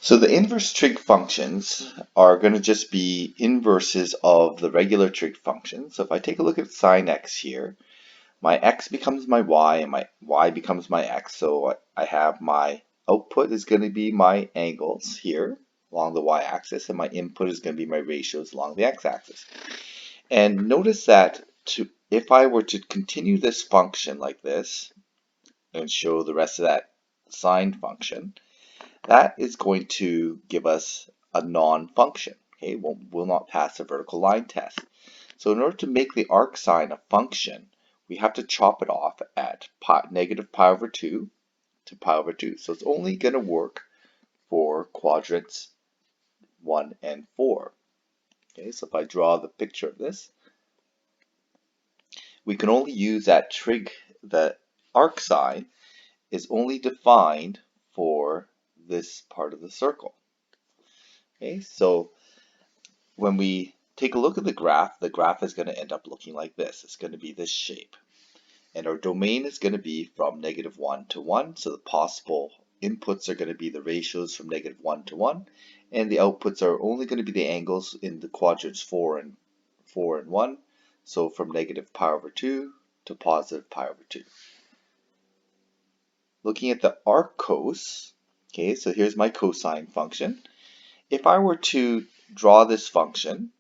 So the inverse trig functions are going to just be inverses of the regular trig function. So if I take a look at sine x here, my x becomes my y and my y becomes my x. So I have my output is going to be my angles here along the y-axis, and my input is going to be my ratios along the x-axis. And notice that if I were to continue this function like this and show the rest of that sine function, that is going to give us a non-function. Okay, will not pass the vertical line test. So in order to make the arcsine a function, we have to chop it off at negative pi over 2 to pi over 2. So it's only going to work for quadrants 1 and 4. Okay, so if I draw the picture of this, we can only use that trig. The arcsine is only defined for this part of the circle. Okay, so when we take a look at the graph is going to end up looking like this. It's going to be this shape. And our domain is going to be from negative 1 to 1. So the possible inputs are going to be the ratios from negative 1 to 1. And the outputs are only going to be the angles in the quadrants 4 and 1. So from negative pi over 2 to positive pi over 2. Looking at the arc cos, okay, so here's my cosine function. If I were to draw this function,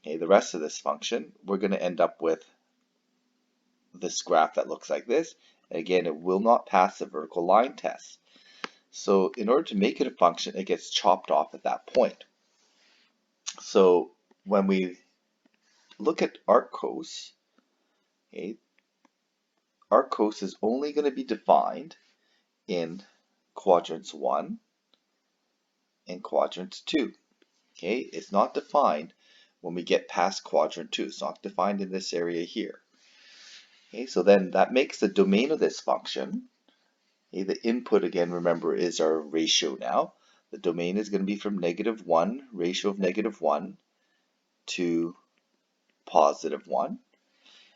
okay, the rest of this function, we're going to end up with this graph that looks like this. And again, it will not pass the vertical line test. So in order to make it a function, it gets chopped off at that point. So when we look at arc cos, okay, arc cos is only going to be defined in quadrants 1 and quadrant 2. Okay, it's not defined when we get past quadrant 2. It's not defined in this area here. Okay, so then that makes the domain of this function. Okay, the input, again, remember, is our ratio now. The domain is going to be from negative 1, ratio of negative 1 to positive 1.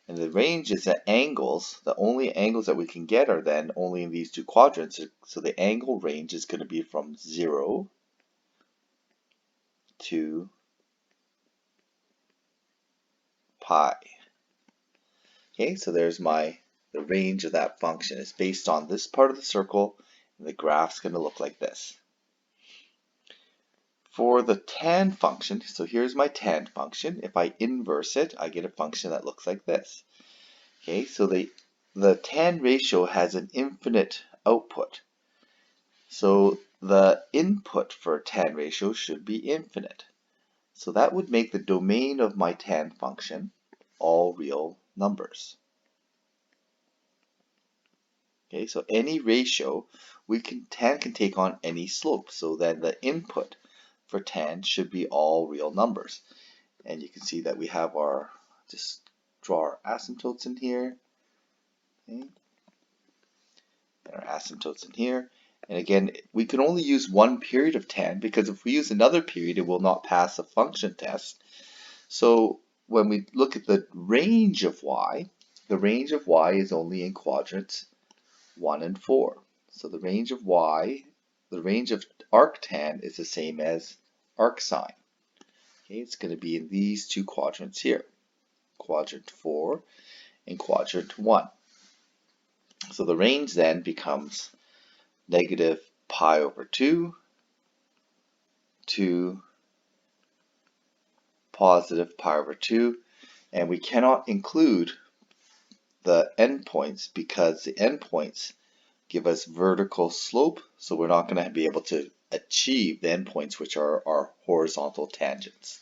And the range is the angles. The only angles that we can get are then only in these two quadrants. So the angle range is going to be from 0 to pi. Okay, so there's the range of that function. It's based on this part of the circle, and the graph's going to look like this. For the tan function, so here's my tan function. If I inverse it, I get a function that looks like this. Okay, so the tan ratio has an infinite output. So the input for a tan ratio should be infinite. So that would make the domain of my tan function all real numbers. Okay, so any ratio, tan can take on any slope. So then the input for tan should be all real numbers. And you can see that we have just draw our asymptotes in here. Okay. And our asymptotes in here. And again, we can only use one period of tan, because if we use another period, it will not pass a function test. So when we look at the range of y, the range of y is only in quadrants 1 and 4. So the range of y, the range of arctan is the same as arcsine. Okay, it's going to be in these two quadrants here, quadrant 4 and quadrant 1. So the range then becomes negative pi over 2 to positive pi over 2, and we cannot include the endpoints because the endpoints give us vertical slope, so we're not going to be able to achieve the endpoints, which are our horizontal tangents.